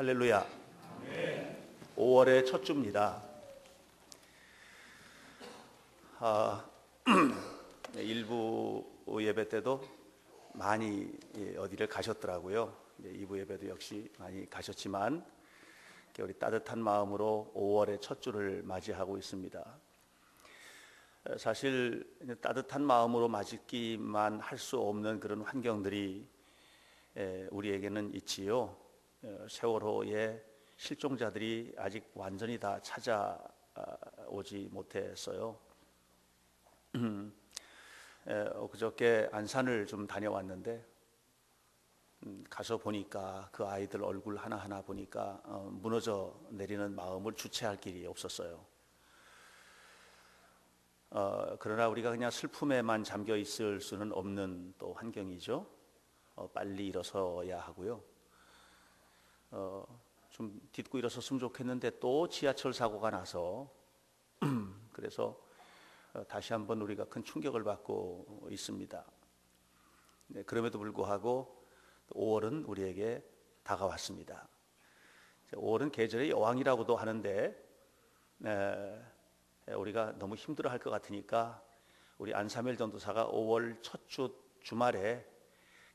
할렐루야. 5월의 첫 주입니다. 일부 예배 때도 많이 어디를 가셨더라고요. 2부 예배도 역시 많이 가셨지만 우리 따뜻한 마음으로 5월의 첫 주를 맞이하고 있습니다. 사실 따뜻한 마음으로 맞기만 할 수 없는 그런 환경들이 우리에게는 있지요. 세월호의 실종자들이 아직 완전히 다 찾아오지 못했어요. 그저께 안산을 좀 다녀왔는데 가서 보니까 그 아이들 얼굴 하나하나 보니까 무너져 내리는 마음을 주체할 길이 없었어요. 그러나 우리가 그냥 슬픔에만 잠겨 있을 수는 없는 또 환경이죠. 빨리 일어서야 하고요. 좀 딛고 일어섰으면 좋겠는데 또 지하철 사고가 나서 그래서 다시 한번 우리가 큰 충격을 받고 있습니다. 그럼에도 불구하고 5월은 우리에게 다가왔습니다. 5월은 계절의 여왕이라고도 하는데 우리가 너무 힘들어할 것 같으니까 우리 안사멜 전도사가 5월 첫 주말에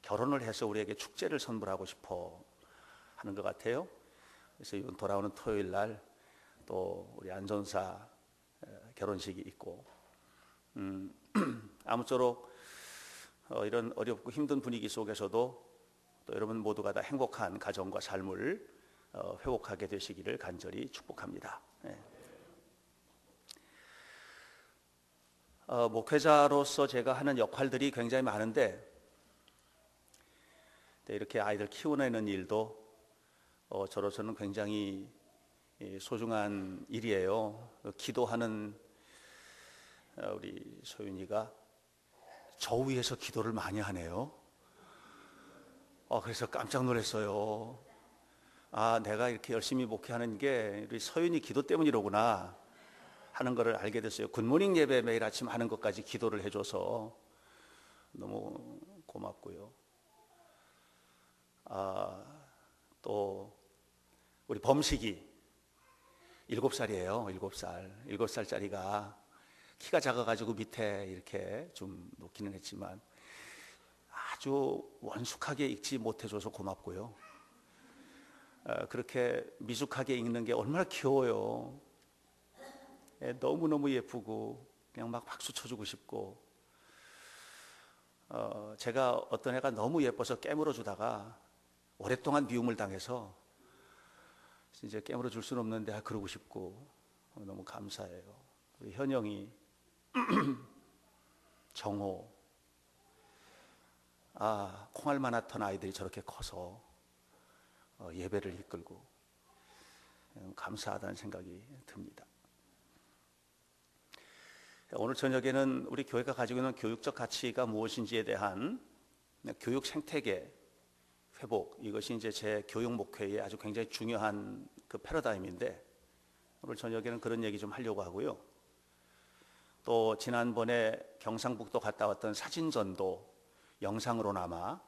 결혼을 해서 우리에게 축제를 선물하고 싶어 하는 것 같아요. 그래서 이번 돌아오는 토요일 날 또 우리 안 전사 결혼식이 있고 아무쪼록 이런 어렵고 힘든 분위기 속에서도 또 여러분 모두가 다 행복한 가정과 삶을 회복하게 되시기를 간절히 축복합니다. 목회자로서 제가 하는 역할들이 굉장히 많은데 이렇게 아이들 키워내는 일도 저로서는 굉장히 소중한 일이에요. 기도하는 우리 소윤이가 저 위에서 기도를 많이 하네요. 그래서 깜짝 놀랐어요. 내가 이렇게 열심히 목회하는 게 우리 서윤이 기도 때문이로구나 하는 것을 알게 됐어요. 굿모닝 예배 매일 아침 하는 것까지 기도를 해줘서 너무 고맙고요. 또 우리 범식이 7살이에요. 7살짜리가 키가 작아가지고 밑에 이렇게 좀 놓기는 했지만 아주 원숙하게 읽지 못해줘서 고맙고요. 그렇게 미숙하게 읽는 게 얼마나 귀여워요. 너무너무 예쁘고 그냥 막 박수 쳐주고 싶고 제가 어떤 애가 너무 예뻐서 깨물어 주다가 오랫동안 미움을 당해서 이제 깨물어 줄 수는 없는데 그러고 싶고 너무 감사해요. 우리 현영이 정호 콩알 만했던 아이들이 저렇게 커서 예배를 이끌고 감사하다는 생각이 듭니다. 오늘 저녁에는 우리 교회가 가지고 있는 교육적 가치가 무엇인지에 대한 교육 생태계 회복, 이것이 이제 제 교육 목회의 아주 굉장히 중요한 그 패러다임인데 오늘 저녁에는 그런 얘기 좀 하려고 하고요. 또 지난번에 경상북도 갔다 왔던 사진전도 영상으로나마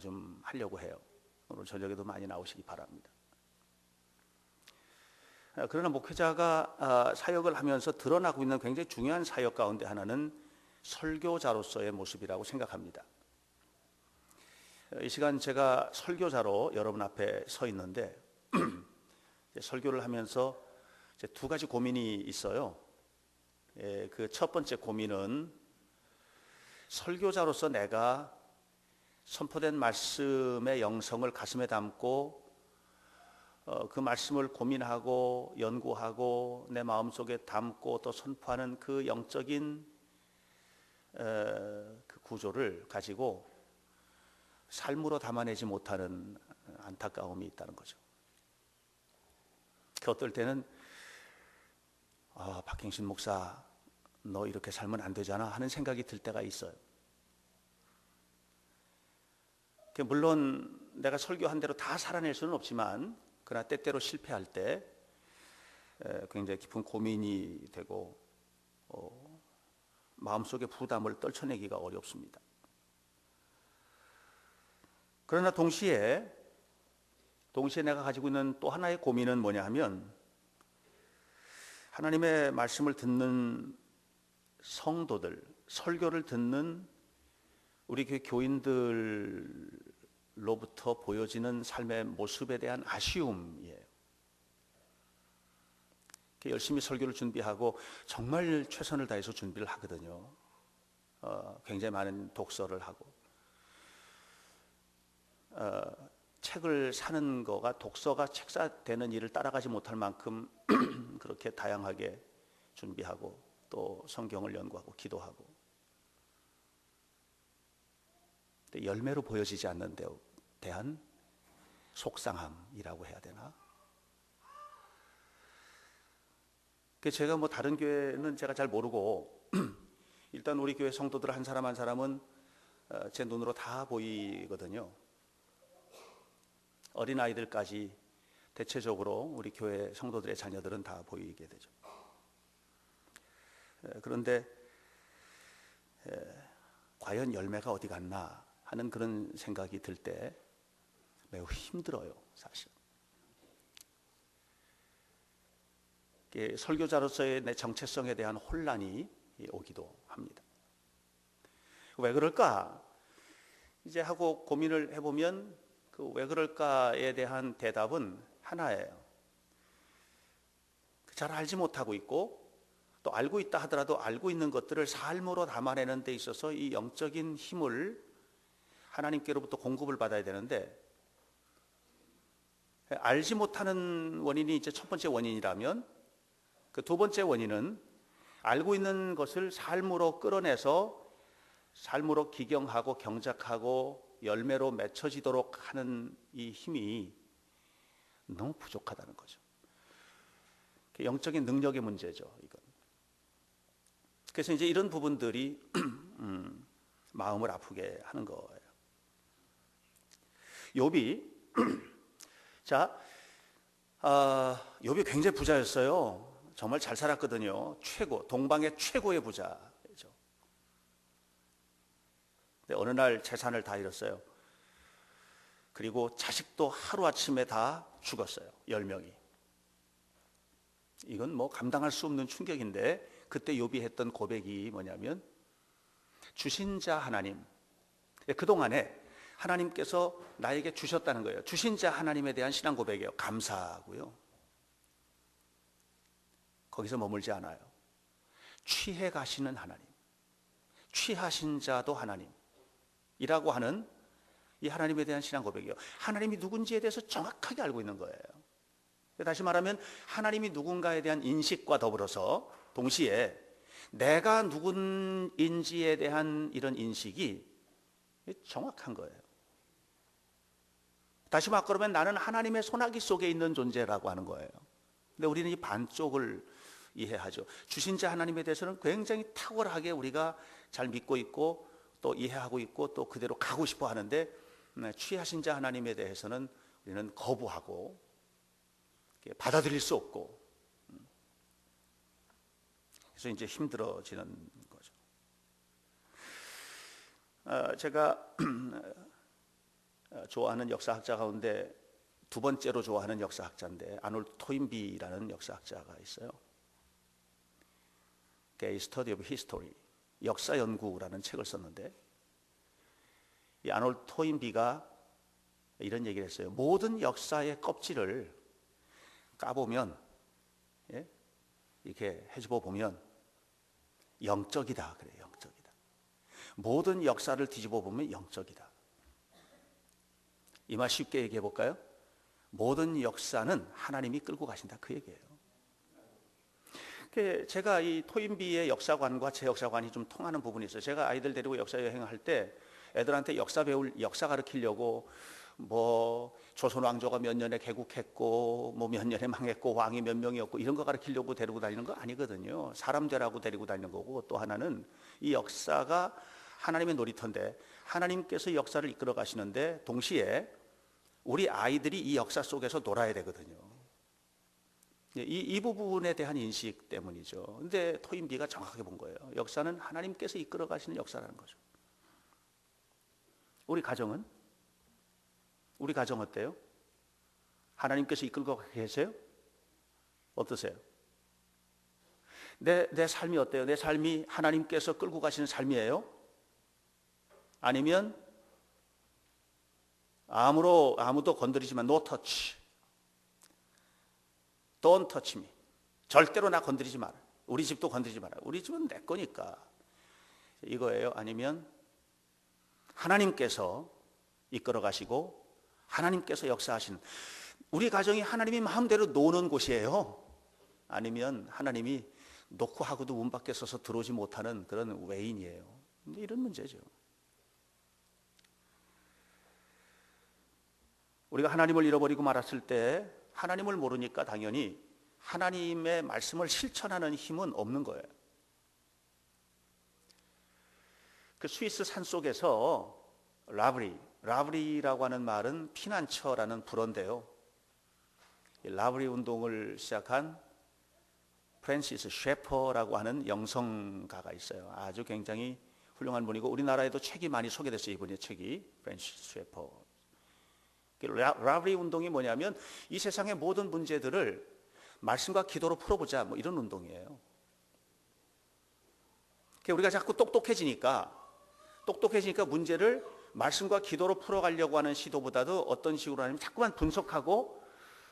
좀 하려고 해요. 오늘 저녁에도 많이 나오시기 바랍니다. 그러나 목회자가 사역을 하면서 드러나고 있는 굉장히 중요한 사역 가운데 하나는 설교자로서의 모습이라고 생각합니다. 이 시간 제가 설교자로 여러분 앞에 서 있는데 설교를 하면서 두 가지 고민이 있어요. 그 첫 번째 고민은 설교자로서 내가 선포된 말씀의 영성을 가슴에 담고 그 말씀을 고민하고 연구하고 내 마음속에 담고 또 선포하는 그 영적인 그 구조를 가지고 삶으로 담아내지 못하는 안타까움이 있다는 거죠. 그 어떨 때는 박행신 목사 너 이렇게 살면 안 되잖아 하는 생각이 들 때가 있어요. 물론 내가 설교한 대로 다 살아낼 수는 없지만 그러나 때때로 실패할 때 굉장히 깊은 고민이 되고 마음속의 부담을 떨쳐내기가 어렵습니다. 그러나 동시에 동시에 내가 가지고 있는 또 하나의 고민은 뭐냐 하면, 하나님의 말씀을 듣는 성도들, 설교를 듣는 우리 교회 교인들로부터 보여지는 삶의 모습에 대한 아쉬움이에요. 열심히 설교를 준비하고 정말 최선을 다해서 준비를 하거든요. 굉장히 많은 독서를 하고, 책을 사는 거가 독서가 책사되는 일을 따라가지 못할 만큼 그렇게 다양하게 준비하고 또 성경을 연구하고 기도하고, 근데 열매로 보여지지 않는 데 대한 속상함이라고 해야 되나? 제가 뭐 다른 교회는 제가 잘 모르고 일단 우리 교회 성도들 한 사람 한 사람은 제 눈으로 다 보이거든요. 어린아이들까지 대체적으로 우리 교회 성도들의 자녀들은 다 보이게 되죠. 그런데 과연 열매가 어디 갔나 하는 그런 생각이 들 때 매우 힘들어요, 사실. 설교자로서의 내 정체성에 대한 혼란이 오기도 합니다. 왜 그럴까? 이제 하고 고민을 해보면 그 왜 그럴까에 대한 대답은 하나예요. 잘 알지 못하고 있고, 또 알고 있다 하더라도 알고 있는 것들을 삶으로 담아내는 데 있어서 이 영적인 힘을 하나님께로부터 공급을 받아야 되는데, 알지 못하는 원인이 이제 첫 번째 원인이라면, 그 두 번째 원인은 알고 있는 것을 삶으로 끌어내서 삶으로 기경하고 경작하고 열매로 맺혀지도록 하는 이 힘이 너무 부족하다는 거죠. 영적인 능력의 문제죠, 이건. 그래서 이제 이런 부분들이 마음을 아프게 하는 거예요. 욥이 자, 욥이 굉장히 부자였어요. 정말 잘 살았거든요. 동방의 최고의 부자죠. 근데 어느 날 재산을 다 잃었어요. 그리고 자식도 하루아침에 다 죽었어요. 10명이. 이건 뭐 감당할 수 없는 충격인데, 그때 욥이 했던 고백이 뭐냐면, 주신 자 하나님, 그동안에 하나님께서 나에게 주셨다는 거예요. 주신 자 하나님에 대한 신앙 고백이에요. 감사하고요. 거기서 머물지 않아요. 취해 가시는 하나님, 취하신 자도 하나님이라고 하는 이 하나님에 대한 신앙 고백이에요. 하나님이 누군지에 대해서 정확하게 알고 있는 거예요. 다시 말하면 하나님이 누군가에 대한 인식과 더불어서 동시에 내가 누군인지에 대한 이런 인식이 정확한 거예요. 다시 바꾸면 나는 하나님의 손아귀 속에 있는 존재라고 하는 거예요. 근데 우리는 이 반쪽을 이해하죠. 주신 자 하나님에 대해서는 굉장히 탁월하게 우리가 잘 믿고 있고 또 이해하고 있고 또 그대로 가고 싶어 하는데, 취하신 자 하나님에 대해서는 우리는 거부하고 받아들일 수 없고, 그래서 이제 힘들어지는 거죠. 제가 좋아하는 역사학자 가운데 두 번째로 좋아하는 역사학자인데, 아놀드 토인비라는 역사학자가 있어요. A Study of History, 역사 연구라는 책을 썼는데, 이 아놀드 토인비가 이런 얘기를 했어요. 모든 역사의 껍질을 까보면, 이렇게 해집어 보면 영적이다 그래요. 영적이다. 모든 역사를 뒤집어 보면 영적이다. 이 말 쉽게 얘기해 볼까요? 모든 역사는 하나님이 끌고 가신다, 그 얘기예요. 제가 이 토인비의 역사관과 제 역사관이 좀 통하는 부분이 있어요. 제가 아이들 데리고 역사 여행을 할 때 애들한테 역사 가르치려고 뭐 조선 왕조가 몇 년에 개국했고 뭐 몇 년에 망했고 왕이 몇 명이었고 이런 거 가르치려고 데리고 다니는 거 아니거든요. 사람 되라고 데리고 다니는 거고, 또 하나는 이 역사가 하나님의 놀이터인데 하나님께서 역사를 이끌어 가시는데 동시에 우리 아이들이 이 역사 속에서 놀아야 되거든요. 이 부분에 대한 인식 때문이죠. 근데 토인비가 정확하게 본 거예요. 역사는 하나님께서 이끌어 가시는 역사라는 거죠. 우리 가정 어때요? 하나님께서 이끌고 계세요? 어떠세요? 내 삶이 어때요? 내 삶이 하나님께서 끌고 가시는 삶이에요? 아니면 아무도 건드리지 마. No touch. Don't touch me. 절대로 나 건드리지 마라. 우리 집도 건드리지 마라. 우리 집은 내 거니까. 이거예요? 아니면 하나님께서 이끌어 가시고 하나님께서 역사하시는, 우리 가정이 하나님이 마음대로 노는 곳이에요? 아니면 하나님이 놓고 하고도 문 밖에 서서 들어오지 못하는 그런 외인이에요? 이런 문제죠. 우리가 하나님을 잃어버리고 말았을 때 하나님을 모르니까 당연히 하나님의 말씀을 실천하는 힘은 없는 거예요. 그 스위스 산속에서 라브리라고 하는 말은 피난처라는 불어인데요. 라브리 운동을 시작한 프랜시스 셰퍼라고 하는 영성가가 있어요. 아주 굉장히 훌륭한 분이고 우리나라에도 책이 많이 소개됐어요. 이분의 책이 프랜시스 셰퍼. 라브리 운동이 뭐냐면 이 세상의 모든 문제들을 말씀과 기도로 풀어보자, 뭐 이런 운동이에요. 우리가 자꾸 똑똑해지니까 문제를 말씀과 기도로 풀어가려고 하는 시도보다도 어떤 식으로 하냐면 자꾸만 분석하고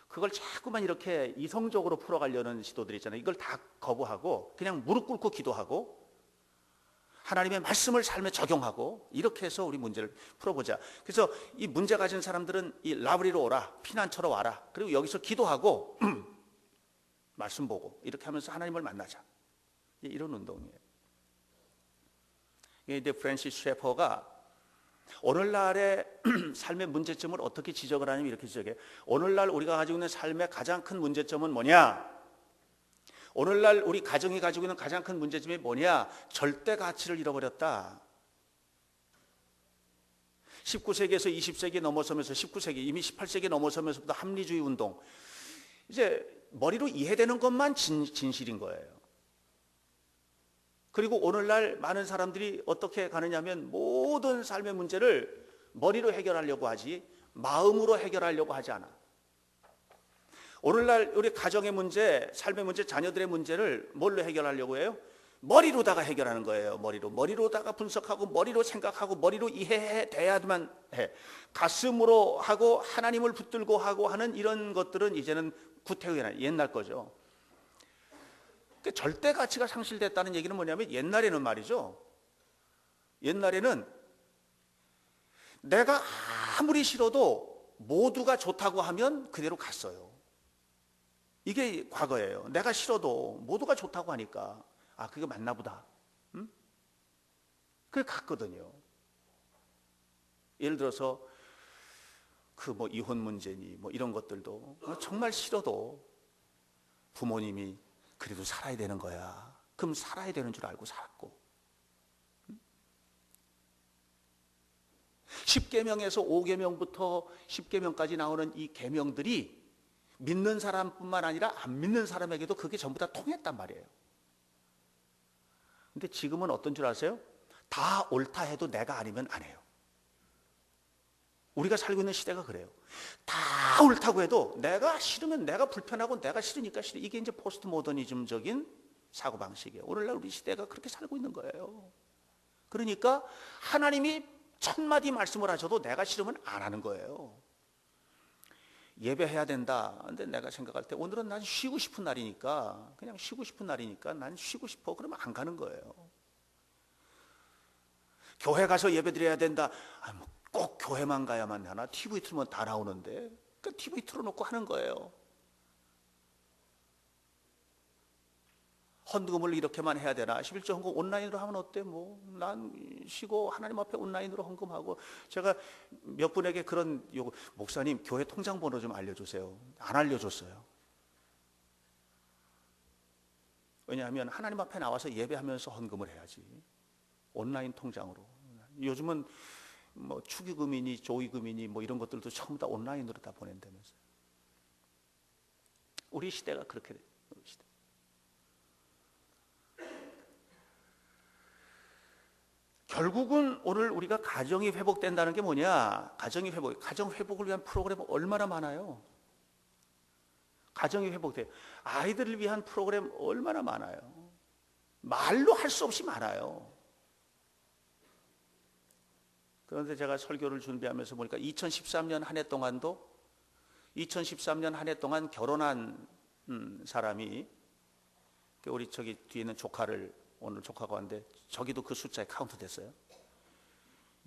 그걸 자꾸만 이렇게 이성적으로 풀어가려는 시도들이 있잖아요. 이걸 다 거부하고 그냥 무릎 꿇고 기도하고 하나님의 말씀을 삶에 적용하고 이렇게 해서 우리 문제를 풀어보자. 그래서 이 문제 가진 사람들은 이 라브리로 오라, 피난처로 와라. 그리고 여기서 기도하고 말씀 보고 이렇게 하면서 하나님을 만나자. 이런 운동이에요. 이제 프랜시스 셰퍼가 오늘날의 삶의 문제점을 어떻게 지적을 하냐면 이렇게 지적해요. 오늘날 우리가 가지고 있는 삶의 가장 큰 문제점은 뭐냐? 오늘날 우리 가정이 가지고 있는 가장 큰 문제점이 뭐냐? 절대 가치를 잃어버렸다. 19세기에서 20세기 넘어서면서 19세기 이미 18세기 넘어서면서부터 합리주의 운동, 이제 머리로 이해되는 것만 진실인 거예요. 그리고 오늘날 많은 사람들이 어떻게 가느냐면 모든 삶의 문제를 머리로 해결하려고 하지 마음으로 해결하려고 하지 않아. 오늘날 우리 가정의 문제, 삶의 문제, 자녀들의 문제를 뭘로 해결하려고 해요? 머리로다가 해결하는 거예요. 머리로다가 분석하고 머리로 생각하고 머리로 이해돼야만 해. 가슴으로 하고 하나님을 붙들고 하고 하는 이런 것들은 이제는 구태의나 옛날 거죠. 절대 가치가 상실됐다는 얘기는 뭐냐면 옛날에는 말이죠. 옛날에는 내가 아무리 싫어도 모두가 좋다고 하면 그대로 갔어요. 이게 과거예요. 내가 싫어도 모두가 좋다고 하니까 아, 그게 맞나 보다. 응? 그게 갔거든요. 예를 들어서 그 뭐 이혼 문제니 뭐 이런 것들도 정말 싫어도 부모님이 그래도 살아야 되는 거야. 그럼 살아야 되는 줄 알고 살았고. 10계명에서 5계명부터 10계명까지 나오는 이 계명들이 믿는 사람뿐만 아니라 안 믿는 사람에게도 그게 전부 다 통했단 말이에요. 근데 지금은 어떤 줄 아세요? 다 옳다 해도 내가 아니면 안 해요. 우리가 살고 있는 시대가 그래요. 다 옳다고 해도 내가 싫으면 내가 불편하고 내가 싫으니까 싫어. 이게 이제 포스트 모더니즘적인 사고방식이에요. 오늘날 우리 시대가 그렇게 살고 있는 거예요. 그러니까 하나님이 천마디 말씀을 하셔도 내가 싫으면 안 하는 거예요. 예배해야 된다. 근데 내가 생각할 때 오늘은 난 쉬고 싶은 날이니까 그냥 쉬고 싶은 날이니까 난 쉬고 싶어. 그러면 안 가는 거예요. 교회 가서 예배 드려야 된다. 꼭 교회만 가야만 하나? TV 틀면 다 나오는데. 그러니까 TV 틀어놓고 하는 거예요. 헌금을 이렇게만 해야 되나? 11조 헌금 온라인으로 하면 어때? 뭐 난 쉬고 하나님 앞에 온라인으로 헌금하고. 제가 몇 분에게 그런 요구, 목사님 교회 통장 번호 좀 알려주세요. 안 알려줬어요. 왜냐하면 하나님 앞에 나와서 예배하면서 헌금을 해야지. 온라인 통장으로. 요즘은 뭐 축의금이니 조의금이니 뭐 이런 것들도 전부 다 온라인으로 다 보낸다면서요. 우리 시대가 그렇게 돼요. 우리 시대. 결국은 오늘 우리가 가정이 회복된다는 게 뭐냐? 가정 회복을 위한 프로그램 얼마나 많아요. 가정이 회복돼요. 아이들을 위한 프로그램 얼마나 많아요. 말로 할 수 없이 많아요. 그런데 제가 설교를 준비하면서 보니까 2013년 한 해 동안도 2013년 한 해 동안 결혼한 사람이, 우리 저기 뒤에 있는 조카를, 오늘 조카가 왔는데 저기도 그 숫자에 카운트 됐어요.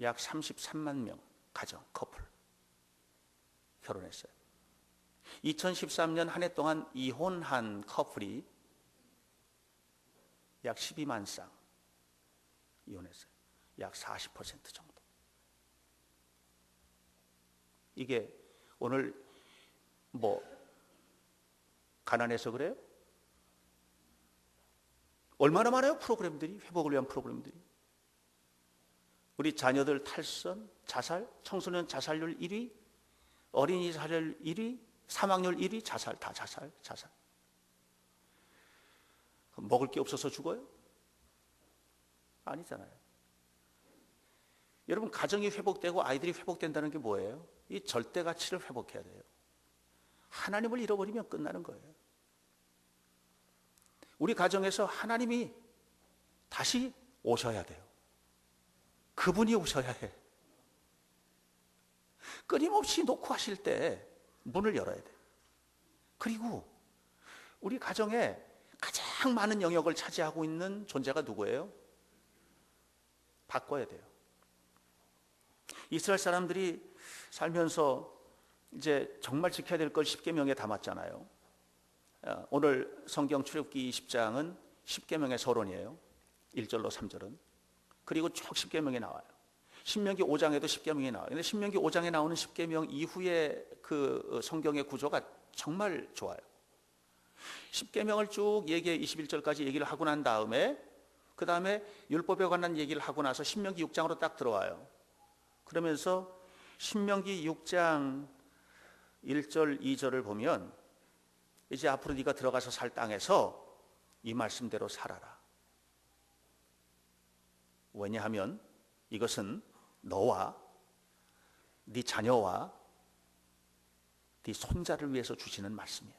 약 33만 명 가정, 커플 결혼했어요. 2013년 한 해 동안 이혼한 커플이 약 12만 쌍 이혼했어요. 약 40% 정도. 이게 오늘 뭐 가난해서 그래요? 얼마나 많아요? 프로그램들이, 회복을 위한 프로그램들이. 우리 자녀들 탈선, 자살, 청소년 자살률 1위, 어린이 자살률 1위, 사망률 1위, 자살, 다 자살. 먹을 게 없어서 죽어요? 아니잖아요. 여러분, 가정이 회복되고 아이들이 회복된다는 게 뭐예요? 이 절대 가치를 회복해야 돼요. 하나님을 잃어버리면 끝나는 거예요. 우리 가정에서 하나님이 다시 오셔야 돼요. 그분이 오셔야 해. 끊임없이 녹화하실 때 문을 열어야 돼요. 그리고 우리 가정에 가장 많은 영역을 차지하고 있는 존재가 누구예요? 바꿔야 돼요. 이스라엘 사람들이 살면서 이제 정말 지켜야 될 걸 십계명에 담았잖아요. 오늘 성경 출애굽기 20장은 십계명의 서론이에요. 1절로 3절은. 그리고 쭉 십계명이 나와요. 신명기 5장에도 십계명이 나와요. 근데 신명기 5장에 나오는 십계명 이후에 그 성경의 구조가 정말 좋아요. 십계명을 쭉 21절까지 얘기를 하고 난 다음에, 그 다음에 율법에 관한 얘기를 하고 나서 신명기 6장으로 딱 들어와요. 그러면서 신명기 6장 1절 2절을 보면, 이제 앞으로 네가 들어가서 살 땅에서 이 말씀대로 살아라. 왜냐하면 이것은 너와 네 자녀와 네 손자를 위해서 주시는 말씀이야.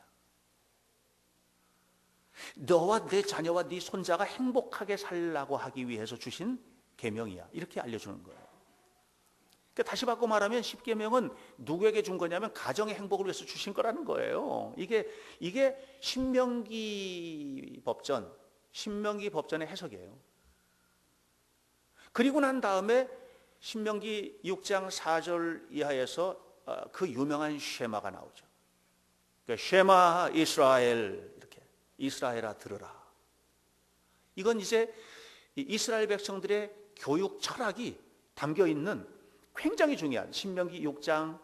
너와 네 자녀와 네 손자가 행복하게 살라고 하기 위해서 주신 계명이야. 이렇게 알려주는 거예요. 그러니까 다시 바꿔 말하면 십계명은 누구에게 준 거냐면 가정의 행복을 위해서 주신 거라는 거예요. 이게 신명기 법전의 해석이에요. 그리고 난 다음에 신명기 6장 4절 이하에서 그 유명한 쉐마가 나오죠. 그러니까 쉐마 이스라엘, 이렇게 이스라엘아 들으라. 이건 이제 이스라엘 백성들의 교육 철학이 담겨 있는 굉장히 중요한 신명기 6장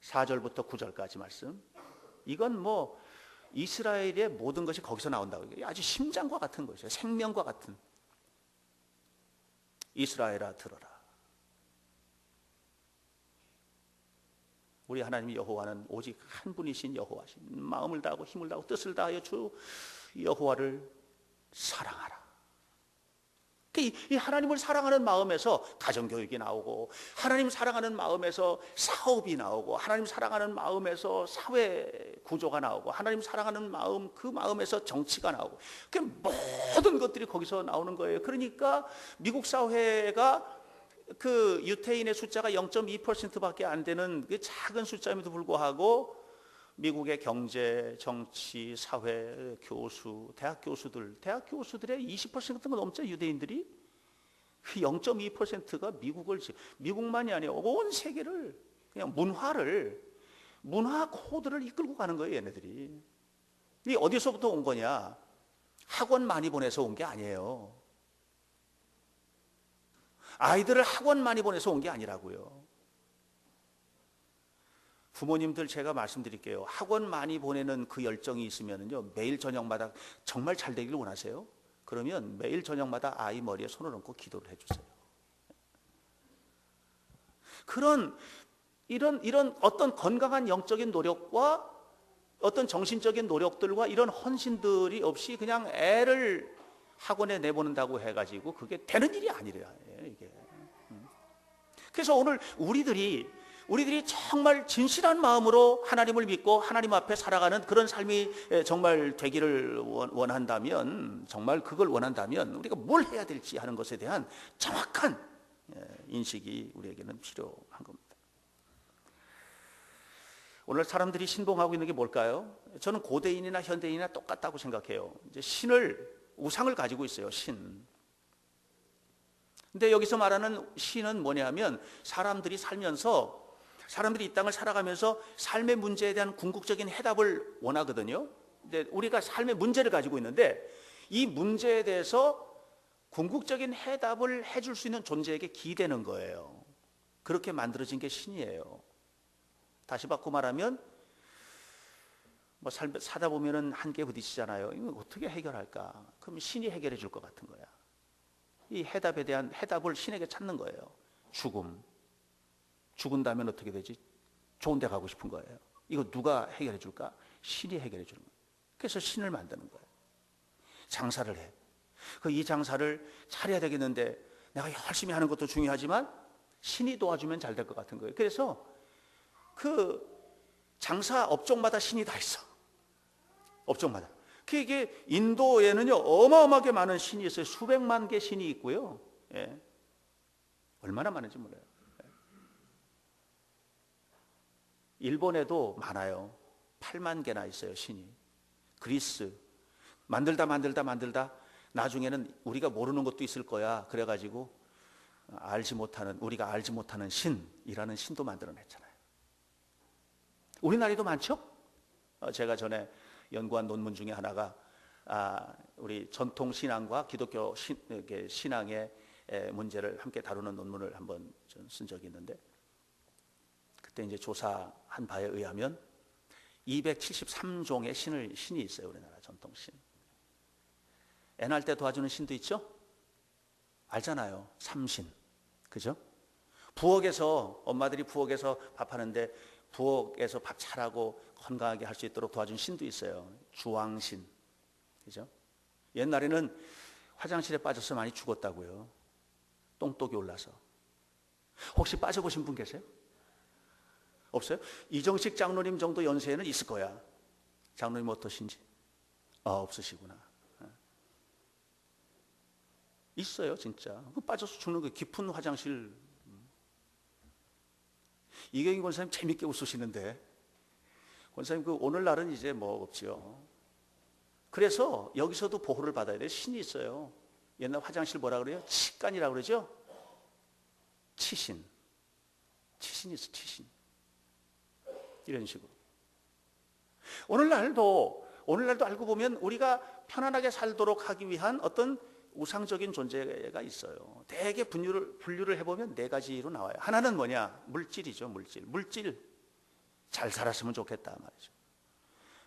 4절부터 9절까지 말씀. 이건 뭐 이스라엘의 모든 것이 거기서 나온다고. 아주 심장과 같은 것이에요. 생명과 같은. 이스라엘아 들어라. 우리 하나님 여호와는 오직 한 분이신 여호와신, 마음을 다하고 힘을 다하고 뜻을 다하여 주 여호와를 사랑하라. 이 하나님을 사랑하는 마음에서 가정교육이 나오고, 하나님 사랑하는 마음에서 사업이 나오고, 하나님 사랑하는 마음에서 사회 구조가 나오고, 하나님 사랑하는 마음, 그 마음에서 정치가 나오고, 그 모든 것들이 거기서 나오는 거예요. 그러니까 미국 사회가 그 유태인의 숫자가 0.2%밖에 안 되는 그 작은 숫자임에도 불구하고 미국의 경제, 정치, 사회, 교수, 대학 교수들의 20%가 넘죠. 유대인들이 0.2%가 미국만이 아니에요. 온 세계를, 그냥 문화 코드를 이끌고 가는 거예요. 얘네들이. 이 어디서부터 온 거냐? 학원 많이 보내서 온 게 아니에요. 아이들을 학원 많이 보내서 온 게 아니라고요. 부모님들 제가 말씀드릴게요. 학원 많이 보내는 그 열정이 있으면요, 매일 저녁마다 정말 잘 되기를 원하세요? 그러면 매일 저녁마다 아이 머리에 손을 얹고 기도를 해주세요. 이런 어떤 건강한 영적인 노력과 어떤 정신적인 노력들과 이런 헌신들이 없이 그냥 애를 학원에 내보낸다고 해가지고 그게 되는 일이 아니래요. 이게. 그래서 오늘 우리들이 우리들이 정말 진실한 마음으로 하나님을 믿고 하나님 앞에 살아가는 그런 삶이 정말 되기를 원한다면, 정말 그걸 원한다면 우리가 뭘 해야 될지 하는 것에 대한 정확한 인식이 우리에게는 필요한 겁니다. 오늘 사람들이 신봉하고 있는 게 뭘까요? 저는 고대인이나 현대인이나 똑같다고 생각해요. 이제 우상을 가지고 있어요. 신. 근데 여기서 말하는 신은 뭐냐면, 사람들이 이 땅을 살아가면서 삶의 문제에 대한 궁극적인 해답을 원하거든요. 근데 우리가 삶의 문제를 가지고 있는데, 이 문제에 대해서 궁극적인 해답을 해줄 수 있는 존재에게 기대는 거예요. 그렇게 만들어진 게 신이에요. 다시 바꿔 말하면, 사다 보면은 한계에 부딪히잖아요. 이거 어떻게 해결할까? 그럼 신이 해결해 줄 것 같은 거야. 이 해답에 대한 해답을 신에게 찾는 거예요. 죽은다면 어떻게 되지? 좋은 데 가고 싶은 거예요. 이거 누가 해결해 줄까? 신이 해결해 주는 거예요. 그래서 신을 만드는 거예요. 장사를 해. 이 장사를 잘해야 되겠는데, 내가 열심히 하는 것도 중요하지만 신이 도와주면 잘 될 것 같은 거예요. 그래서 그 장사 업종마다 신이 다 있어. 업종마다. 이게 인도에는요, 어마어마하게 많은 신이 있어요. 수백만 개 신이 있고요. 예. 얼마나 많은지 몰라요. 일본에도 많아요. 8만 개나 있어요, 신이. 그리스. 만들다 나중에는 우리가 모르는 것도 있을 거야. 그래가지고 우리가 알지 못하는 신이라는 신도 만들어냈잖아요. 우리나라에도 많죠? 제가 전에 연구한 논문 중에 하나가 우리 전통 신앙과 기독교 신앙의 문제를 함께 다루는 논문을 한번 쓴 적이 있는데, 그때 이제 조사한 바에 의하면 273종의 신이 있어요. 우리나라 전통 신. 애 낳을 때 도와주는 신도 있죠? 알잖아요. 삼신. 그죠? 엄마들이 부엌에서 밥하는데 부엌에서 밥 잘하고 건강하게 할 수 있도록 도와준 신도 있어요. 주왕신. 그죠? 옛날에는 화장실에 빠져서 많이 죽었다고요. 똥독이 올라서. 혹시 빠져보신 분 계세요? 없어요? 이정식 장로님 정도 연세에는 있을 거야. 장로님 어떠신지? 없으시구나. 있어요, 진짜. 빠져서 죽는 거, 깊은 화장실. 이경인 권사님 재밌게 웃으시는데, 권사님 오늘날은 이제 없지요. 그래서 여기서도 보호를 받아야 돼요. 신이 있어요. 옛날 화장실 뭐라 그래요? 치간이라고 그러죠? 치신. 치신이 있어, 치신. 이런 식으로. 오늘날도 알고 보면 우리가 편안하게 살도록 하기 위한 어떤 우상적인 존재가 있어요. 대개 분류를 해보면 4가지로 나와요. 하나는 뭐냐? 물질이죠. 물질. 잘 살았으면 좋겠다 말이죠.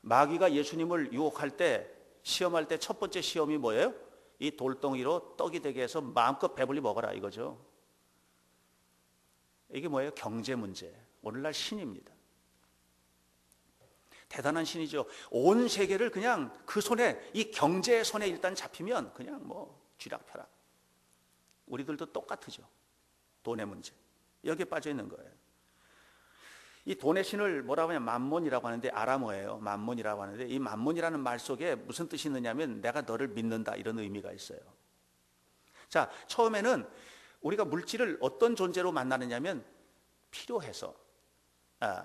마귀가 예수님을 유혹할 때, 시험할 때 첫 번째 시험이 뭐예요? 이 돌덩이로 떡이 되게 해서 마음껏 배불리 먹어라 이거죠. 이게 뭐예요? 경제 문제. 오늘날 신입니다. 대단한 신이죠. 온 세계를 그냥 그 손에, 이 경제의 손에 일단 잡히면 그냥 쥐락펴락. 우리들도 똑같죠. 돈의 문제. 여기에 빠져 있는 거예요. 이 돈의 신을 뭐라고 하냐? 맘몬이라고 하는데, 아람어예요. 맘몬이라고 하는데, 이 맘몬이라는 말 속에 무슨 뜻이 있느냐면, 내가 너를 믿는다, 이런 의미가 있어요. 자, 처음에는 우리가 물질을 어떤 존재로 만나느냐면, 필요해서.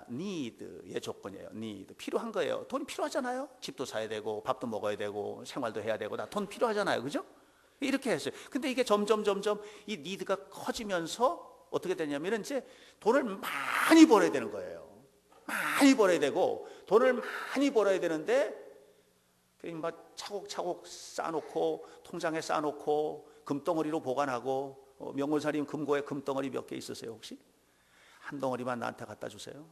need의 조건이에요. need. 필요한 거예요. 돈이 필요하잖아요. 집도 사야 되고, 밥도 먹어야 되고, 생활도 해야 되고, 다 돈 필요하잖아요. 그죠? 이렇게 했어요. 근데 이게 점점 이 need가 커지면서 어떻게 되냐면, 이제 돈을 많이 벌어야 되는 거예요. 많이 벌어야 되고, 돈을 많이 벌어야 되는데, 막 차곡차곡 쌓아놓고, 통장에 쌓아놓고, 금덩어리로 보관하고, 명골사님 금고에 금덩어리 몇 개 있으세요, 혹시? 한 덩어리만 나한테 갖다 주세요.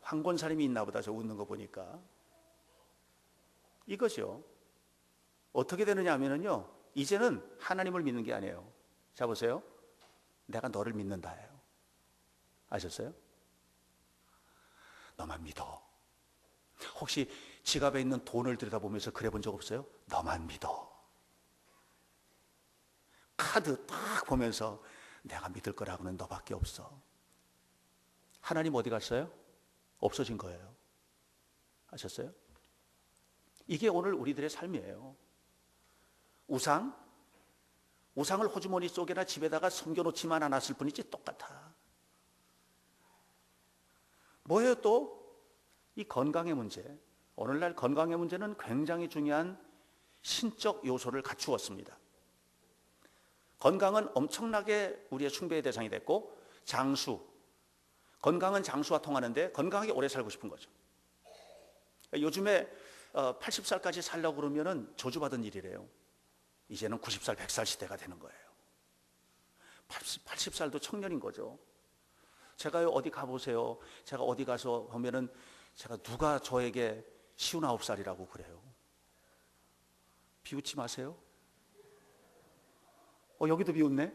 황곤사님이 있나 보다, 저 웃는 거 보니까. 이거죠. 어떻게 되느냐 하면요, 이제는 하나님을 믿는 게 아니에요. 자, 보세요. 내가 너를 믿는다예요. 아셨어요? 너만 믿어. 혹시 지갑에 있는 돈을 들여다보면서 그래 본 적 없어요? 너만 믿어. 카드 딱 보면서 내가 믿을 거라고는 너밖에 없어. 하나님 어디 갔어요? 없어진 거예요. 아셨어요? 이게 오늘 우리들의 삶이에요. 우상을 호주머니 속에나 집에다가 숨겨놓지만 않았을 뿐이지 똑같아. 뭐예요 또? 이 건강의 문제. 오늘날 건강의 문제는 굉장히 중요한 신적 요소를 갖추었습니다. 건강은 엄청나게 우리의 숭배의 대상이 됐고, 건강은 장수와 통하는데 건강하게 오래 살고 싶은 거죠. 요즘에 80살까지 살려고 그러면 저주받은 일이래요. 이제는 90살, 100살 시대가 되는 거예요. 80살도 청년인 거죠. 제가요, 어디 가보세요. 제가 어디 가서 보면은 제가 누가 저에게 59살이라고 그래요. 비웃지 마세요. 여기도 비웃네.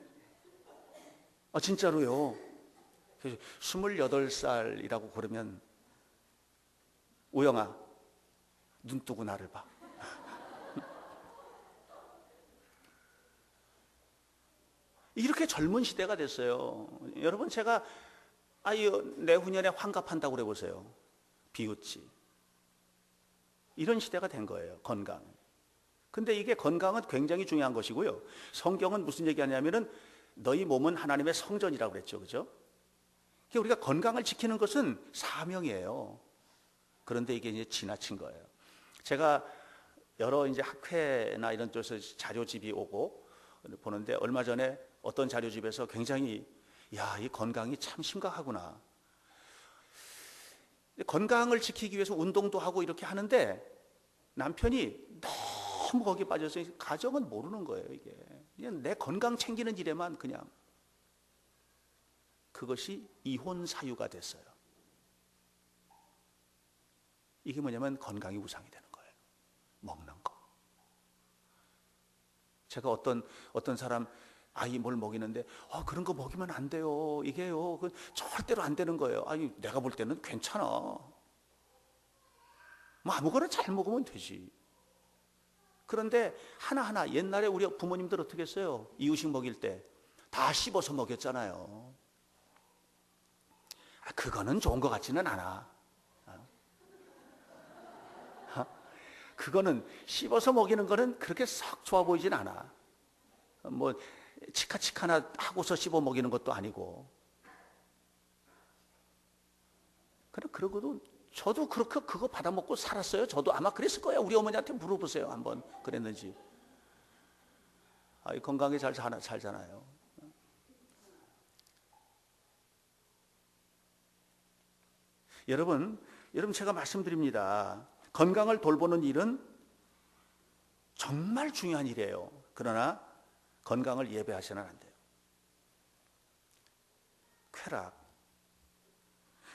진짜로요. 28살이라고 그러면 우영아, 눈 뜨고 나를 봐. 이렇게 젊은 시대가 됐어요. 여러분, 제가 내후년에 환갑한다고 그래 보세요. 비웃지. 이런 시대가 된 거예요. 건강. 근데 이게 건강은 굉장히 중요한 것이고요. 성경은 무슨 얘기하냐면은 너희 몸은 하나님의 성전이라고 그랬죠. 그죠? 그러니까 우리가 건강을 지키는 것은 사명이에요. 그런데 이게 이제 지나친 거예요. 제가 여러 이제 학회나 이런 쪽에서 자료집이 오고 보는데, 얼마 전에 어떤 자료집에서 굉장히 이 건강이 참 심각하구나. 건강을 지키기 위해서 운동도 하고 이렇게 하는데 남편이 너무 거기에 빠져서 가정은 모르는 거예요. 이게 그냥 내 건강 챙기는 일에만 그냥. 그것이 이혼 사유가 됐어요. 이게 뭐냐면 건강이 우상이 되는 거예요. 먹는 거. 제가 어떤 사람 아이 뭘 먹이는데 그런 거 먹이면 안 돼요. 이게요. 절대로 안 되는 거예요. 내가 볼 때는 괜찮아. 아무거나 잘 먹으면 되지. 그런데 하나하나 옛날에 우리 부모님들 어떻게 했어요? 이유식 먹일 때 다 씹어서 먹였잖아요. 그거는 좋은 것 같지는 않아. 그거는 씹어서 먹이는 거는 그렇게 썩 좋아 보이진 않아. 치카치카나 하고서 씹어 먹이는 것도 아니고. 그러고도 저도 그렇게 그거 받아 먹고 살았어요. 저도 아마 그랬을 거예요. 우리 어머니한테 물어보세요. 한번 그랬는지. 건강히 잘 살잖아요. 여러분 제가 말씀드립니다. 건강을 돌보는 일은 정말 중요한 일이에요. 그러나 건강을 예배하시면 안 돼요. 쾌락.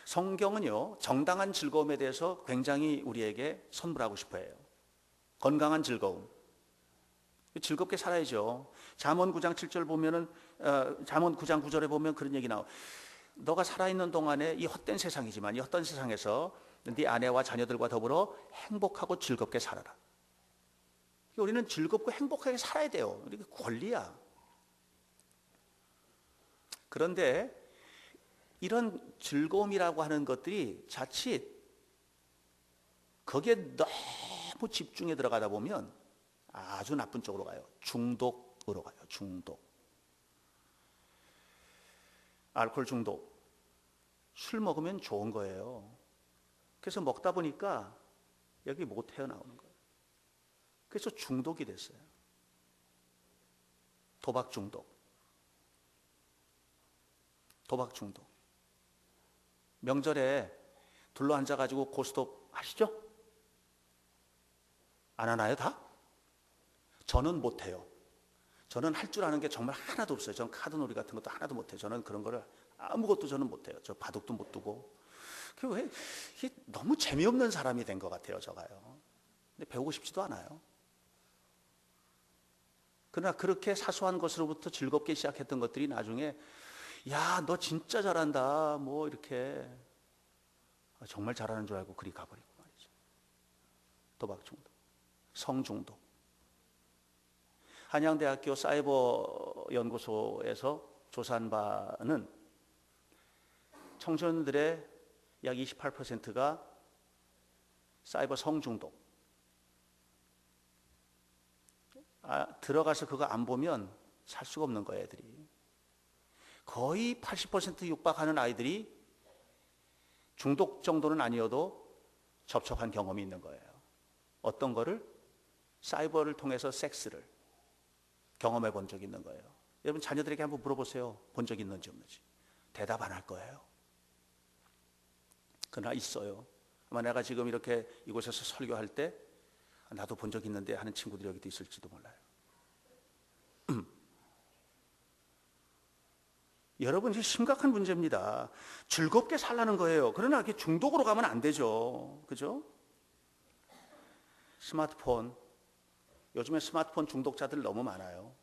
성경은요, 정당한 즐거움에 대해서 굉장히 우리에게 선물하고 싶어 해요. 건강한 즐거움. 즐겁게 살아야죠. 잠언 9장 7절 보면은, 잠언 9장 9절에 보면 그런 얘기 나와요. 너가 살아있는 동안에 이 헛된 세상이지만 이 헛된 세상에서 네 아내와 자녀들과 더불어 행복하고 즐겁게 살아라. 우리는 즐겁고 행복하게 살아야 돼요. 이게 권리야. 그런데 이런 즐거움이라고 하는 것들이 자칫 거기에 너무 집중해 들어가다 보면 아주 나쁜 쪽으로 가요. 중독으로 가요. 중독. 알코올 중독. 술 먹으면 좋은 거예요. 그래서 먹다 보니까 여기 못 헤어나오는 거예요. 그래서 중독이 됐어요. 도박 중독. 명절에 둘러 앉아가지고 고스톱 하시죠? 안 하나요, 다? 저는 못해요. 저는 할 줄 아는 게 정말 하나도 없어요. 저는 카드놀이 같은 것도 하나도 못해요. 저는 그런 거를 아무것도 저는 못해요. 저 바둑도 못 두고. 왜 이게 너무 재미없는 사람이 된 것 같아요, 저가요. 근데 배우고 싶지도 않아요. 그러나 그렇게 사소한 것으로부터 즐겁게 시작했던 것들이 나중에 너 진짜 잘한다. 이렇게 정말 잘하는 줄 알고 그리 가버리고 말이죠. 도박 중독, 성 중독. 한양대학교 사이버 연구소에서 조사한 바는 청소년들의 약 28%가 사이버 성중독. 들어가서 그거 안 보면 살 수가 없는 거예요, 애들이. 거의 80% 육박하는 아이들이 중독 정도는 아니어도 접촉한 경험이 있는 거예요. 어떤 거를? 사이버를 통해서 섹스를 경험해 본 적이 있는 거예요. 여러분 자녀들에게 한번 물어보세요. 본 적 있는지 없는지. 대답 안 할 거예요. 그러나 있어요. 아마 내가 지금 이렇게 이곳에서 설교할 때 나도 본 적 있는데 하는 친구들이 여기도 있을지도 몰라요. 여러분, 이게 심각한 문제입니다. 즐겁게 살라는 거예요. 그러나 이렇게 중독으로 가면 안 되죠. 그죠? 스마트폰. 요즘에 스마트폰 중독자들 너무 많아요.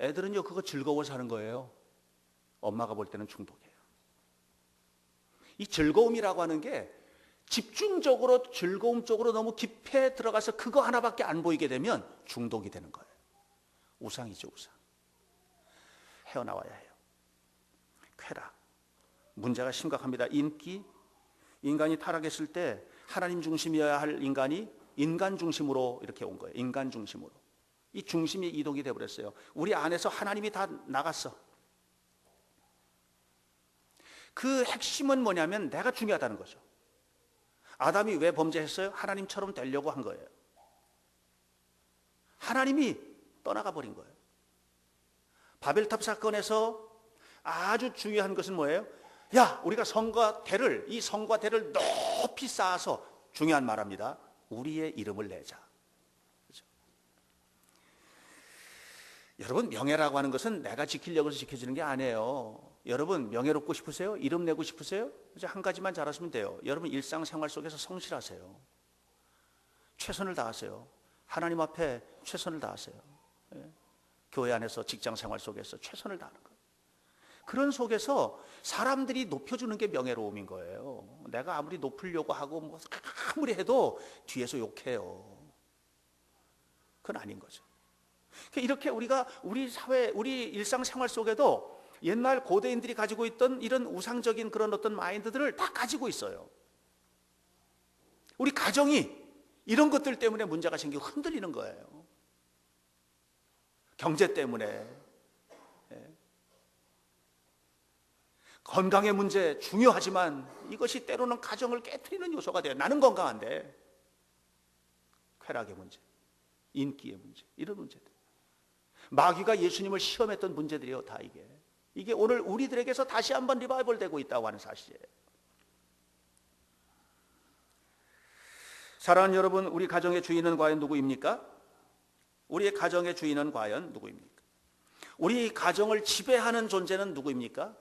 애들은요, 그거 즐거워 사는 거예요. 엄마가 볼 때는 중독이에요. 이 즐거움이라고 하는 게 집중적으로 즐거움 쪽으로 너무 깊게 들어가서 그거 하나밖에 안 보이게 되면 중독이 되는 거예요. 우상이죠, 우상. 헤어나와야 해요. 쾌락. 문제가 심각합니다. 인기. 인간이 타락했을 때 하나님 중심이어야 할 인간이 인간 중심으로 이렇게 온 거예요. 인간 중심으로. 이 중심이 이동이 되어버렸어요. 우리 안에서 하나님이 다 나갔어. 그 핵심은 뭐냐면 내가 중요하다는 거죠. 아담이 왜 범죄했어요? 하나님처럼 되려고 한 거예요. 하나님이 떠나가 버린 거예요. 바벨탑 사건에서 아주 중요한 것은 뭐예요? 야, 우리가 이 성과 대를 높이 쌓아서 중요한 말합니다. 우리의 이름을 내자. 그렇죠? 여러분, 명예라고 하는 것은 내가 지키려고 해서 지켜지는 게 아니에요. 여러분, 명예롭고 싶으세요? 이름 내고 싶으세요? 이제 한 가지만 잘하시면 돼요. 여러분, 일상생활 속에서 성실하세요. 최선을 다하세요. 하나님 앞에 최선을 다하세요. 예. 교회 안에서 직장생활 속에서 최선을 다하는 거예요. 그런 속에서 사람들이 높여주는 게 명예로움인 거예요. 내가 아무리 높으려고 하고 뭐 아무리 해도 뒤에서 욕해요. 그건 아닌 거죠. 이렇게 우리가 우리 사회, 우리 일상생활 속에도 옛날 고대인들이 가지고 있던 이런 우상적인 그런 어떤 마인드들을 다 가지고 있어요. 우리 가정이 이런 것들 때문에 문제가 생기고 흔들리는 거예요. 경제 때문에. 건강의 문제 중요하지만 이것이 때로는 가정을 깨트리는 요소가 돼요. 나는 건강한데. 쾌락의 문제, 인기의 문제, 이런 문제들. 마귀가 예수님을 시험했던 문제들이에요, 다 이게. 이게 오늘 우리들에게서 다시 한번 리바이벌 되고 있다고 하는 사실이에요. 사랑하는 여러분, 우리 가정의 주인은 과연 누구입니까? 우리의 가정의 주인은 과연 누구입니까? 우리 가정을 지배하는 존재는 누구입니까?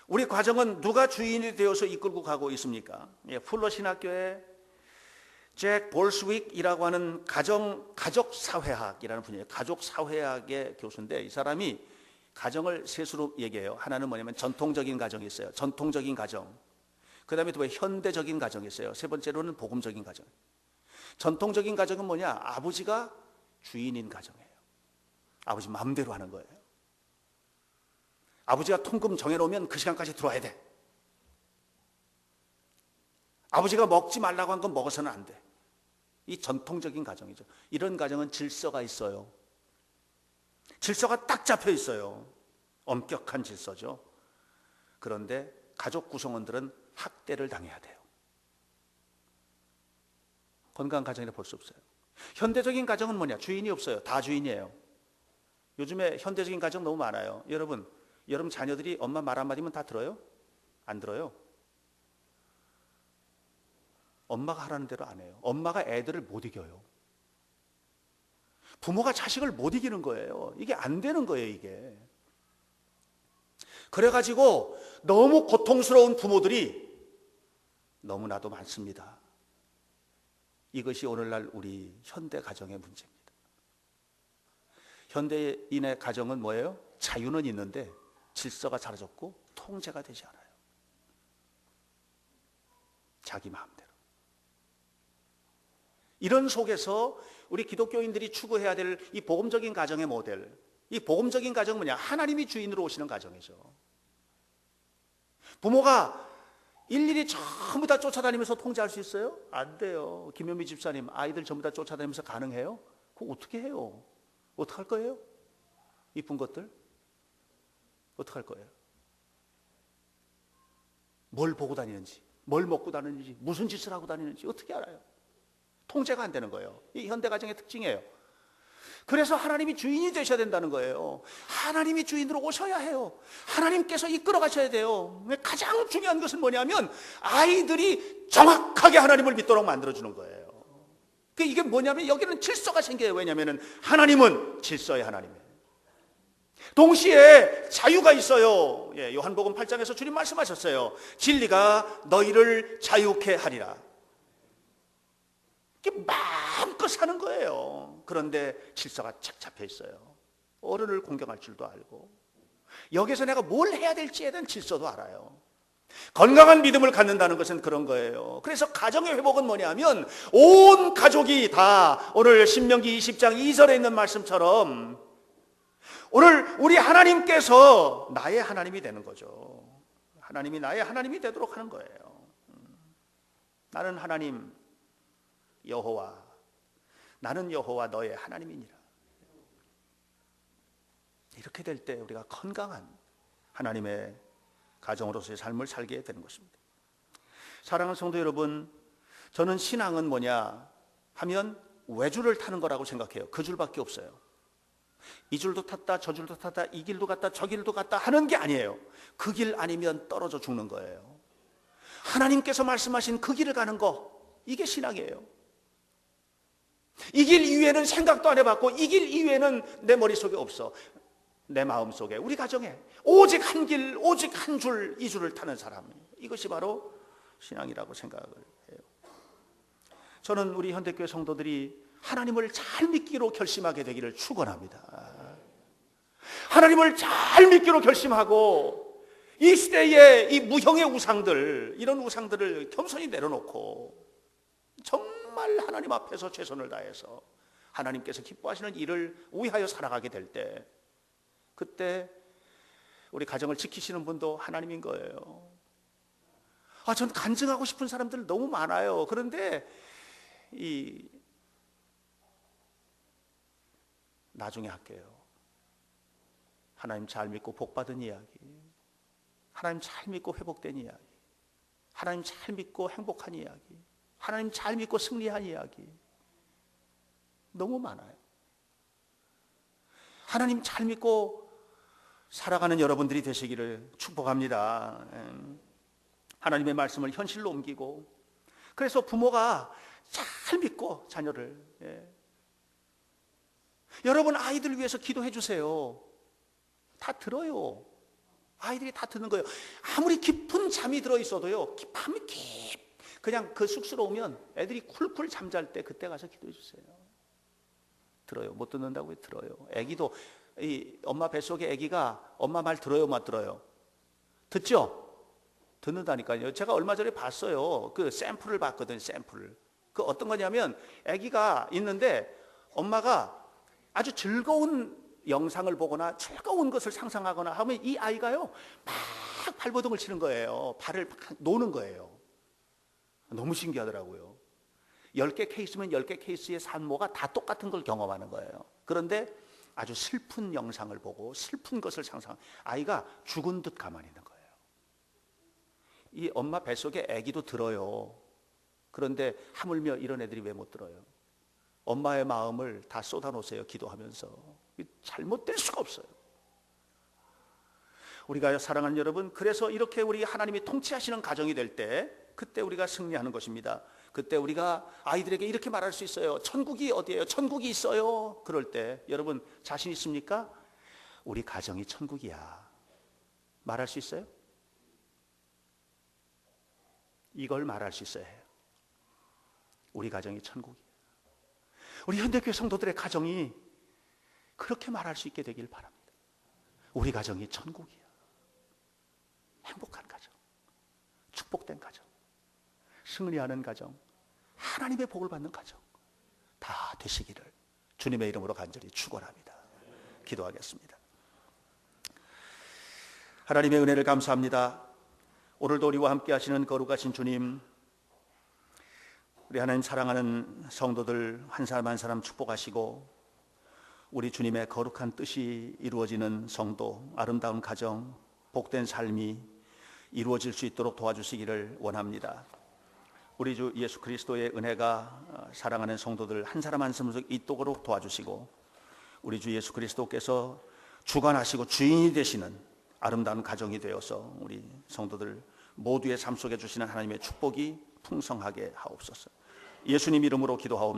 우리 가정은 누가 주인이 되어서 이끌고 가고 있습니까? 풀러 신학교의 잭 볼스윅이라고 하는 가족사회학이라는 분이에요. 가족사회학의 교수인데 이 사람이 가정을 셋으로 얘기해요. 하나는 뭐냐면 전통적인 가정이 있어요. 전통적인 가정. 그 다음에 또 현대적인 가정이 있어요. 세 번째로는 복음적인 가정. 전통적인 가정은 뭐냐? 아버지가 주인인 가정이에요. 아버지 마음대로 하는 거예요. 아버지가 통금 정해놓으면 그 시간까지 들어와야 돼. 아버지가 먹지 말라고 한 건 먹어서는 안 돼. 이 전통적인 가정이죠. 이런 가정은 질서가 있어요. 질서가 딱 잡혀 있어요. 엄격한 질서죠. 그런데 가족 구성원들은 학대를 당해야 돼요. 건강한 가정이라 볼 수 없어요. 현대적인 가정은 뭐냐? 주인이 없어요. 다 주인이에요. 요즘에 현대적인 가정 너무 많아요. 여러분 자녀들이 엄마 말 한마디면 다 들어요? 안 들어요? 엄마가 하라는 대로 안 해요. 엄마가 애들을 못 이겨요. 부모가 자식을 못 이기는 거예요. 이게 안 되는 거예요, 이게. 그래가지고 너무 고통스러운 부모들이 너무나도 많습니다. 이것이 오늘날 우리 현대 가정의 문제입니다. 현대인의 가정은 뭐예요? 자유는 있는데 질서가 사라졌고 통제가 되지 않아요. 자기 마음대로. 이런 속에서 우리 기독교인들이 추구해야 될 이 복음적인 가정의 모델, 이 복음적인 가정은 뭐냐? 하나님이 주인으로 오시는 가정이죠. 부모가 일일이 전부 다 쫓아다니면서 통제할 수 있어요? 안 돼요. 김현미 집사님 아이들 전부 다 쫓아다니면서 가능해요? 그거 어떻게 해요? 어떡할 거예요? 이쁜 것들? 어떡할 거예요? 뭘 보고 다니는지, 뭘 먹고 다니는지, 무슨 짓을 하고 다니는지 어떻게 알아요? 통제가 안 되는 거예요. 이 현대 가정의 특징이에요. 그래서 하나님이 주인이 되셔야 된다는 거예요. 하나님이 주인으로 오셔야 해요. 하나님께서 이끌어 가셔야 돼요. 가장 중요한 것은 뭐냐면 아이들이 정확하게 하나님을 믿도록 만들어주는 거예요. 이게 뭐냐면 여기는 질서가 생겨요. 왜냐하면 하나님은 질서의 하나님이에요. 동시에 자유가 있어요. 요한복음 8장에서 주님 말씀하셨어요. 진리가 너희를 자유케 하리라. 이게 마음껏 사는 거예요. 그런데 질서가 착 잡혀 있어요. 어른을 공경할 줄도 알고, 여기서 내가 뭘 해야 될지에 대한 질서도 알아요. 건강한 믿음을 갖는다는 것은 그런 거예요. 그래서 가정의 회복은 뭐냐면 온 가족이 다 오늘 신명기 20장 2절에 있는 말씀처럼 오늘 우리 하나님께서 나의 하나님이 되는 거죠. 하나님이 나의 하나님이 되도록 하는 거예요. 나는 하나님 여호와, 나는 여호와 너의 하나님이니라. 이렇게 될 때 우리가 건강한 하나님의 가정으로서의 삶을 살게 되는 것입니다. 사랑하는 성도 여러분, 저는 신앙은 뭐냐 하면 외줄을 타는 거라고 생각해요. 그 줄밖에 없어요. 이 줄도 탔다 저 줄도 탔다 이 길도 갔다 저 길도 갔다 하는 게 아니에요. 그 길 아니면 떨어져 죽는 거예요. 하나님께서 말씀하신 그 길을 가는 거, 이게 신앙이에요. 이 길 이외에는 생각도 안 해봤고 이 길 이외에는 내 머릿속에 없어. 내 마음속에, 우리 가정에 오직 한 길, 오직 한 줄, 이 줄을 타는 사람, 이것이 바로 신앙이라고 생각을 해요. 저는 우리 현대교회 성도들이 하나님을 잘 믿기로 결심하게 되기를 축원합니다. 하나님을 잘 믿기로 결심하고 이 시대의 이 무형의 우상들, 이런 우상들을 겸손히 내려놓고 정말 하나님 앞에서 최선을 다해서 하나님께서 기뻐하시는 일을 위하여 살아가게 될 때, 그때 우리 가정을 지키시는 분도 하나님인 거예요. 전 간증하고 싶은 사람들 너무 많아요. 그런데 나중에 할게요. 하나님 잘 믿고 복받은 이야기, 하나님 잘 믿고 회복된 이야기, 하나님 잘 믿고 행복한 이야기, 하나님 잘 믿고 승리한 이야기 너무 많아요. 하나님 잘 믿고 살아가는 여러분들이 되시기를 축복합니다. 하나님의 말씀을 현실로 옮기고, 그래서 부모가 잘 믿고 자녀를, 여러분 아이들 위해서 기도해 주세요. 다 들어요. 아이들이 다 듣는 거예요. 아무리 깊은 잠이 들어있어도요, 밤에 그냥 그 쑥스러우면 애들이 쿨쿨 잠잘 때 그때 가서 기도해 주세요. 들어요. 못 듣는다고요? 들어요. 애기도, 이 엄마 뱃속에 애기가 엄마 말 들어요, 못 들어요? 듣죠? 듣는다니까요. 제가 얼마 전에 봤어요. 그 샘플을 봤거든요. 샘플을. 그 어떤 거냐면 애기가 있는데 엄마가 아주 즐거운 영상을 보거나 즐거운 것을 상상하거나 하면 이 아이가요 막 발버둥을 치는 거예요. 발을 막 노는 거예요. 너무 신기하더라고요. 10개 케이스면 10개 케이스의 산모가 다 똑같은 걸 경험하는 거예요. 그런데 아주 슬픈 영상을 보고 슬픈 것을 상상, 아이가 죽은 듯 가만히 있는 거예요. 이 엄마 뱃속에 아기도 들어요. 그런데 하물며 이런 애들이 왜 못 들어요? 엄마의 마음을 다 쏟아놓으세요. 기도하면서. 잘못될 수가 없어요. 우리가 사랑하는 여러분, 그래서 이렇게 우리 하나님이 통치하시는 가정이 될 때, 그때 우리가 승리하는 것입니다. 그때 우리가 아이들에게 이렇게 말할 수 있어요. 천국이 어디예요? 천국이 있어요. 그럴 때 여러분 자신 있습니까? 우리 가정이 천국이야. 말할 수 있어요? 이걸 말할 수 있어야 해요. 우리 가정이 천국이야. 우리 현대교회 성도들의 가정이 그렇게 말할 수 있게 되길 바랍니다. 우리 가정이 천국이야. 행복한 가정, 축복된 가정, 승리하는 가정, 하나님의 복을 받는 가정 다 되시기를 주님의 이름으로 간절히 축원합니다. 기도하겠습니다. 하나님의 은혜를 감사합니다. 오늘도 우리와 함께 하시는 거룩하신 주님, 우리 하나님 사랑하는 성도들 한 사람 한 사람 축복하시고 우리 주님의 거룩한 뜻이 이루어지는 성도, 아름다운 가정, 복된 삶이 이루어질 수 있도록 도와주시기를 원합니다. 우리 주 예수 그리스도의 은혜가 사랑하는 성도들 한 사람 한 사람 있도록 도와주시고 우리 주 예수 그리스도께서 주관하시고 주인이 되시는 아름다운 가정이 되어서 우리 성도들 모두의 삶 속에 주시는 하나님의 축복이 풍성하게 하옵소서. 예수님 이름으로 기도하옵나이다.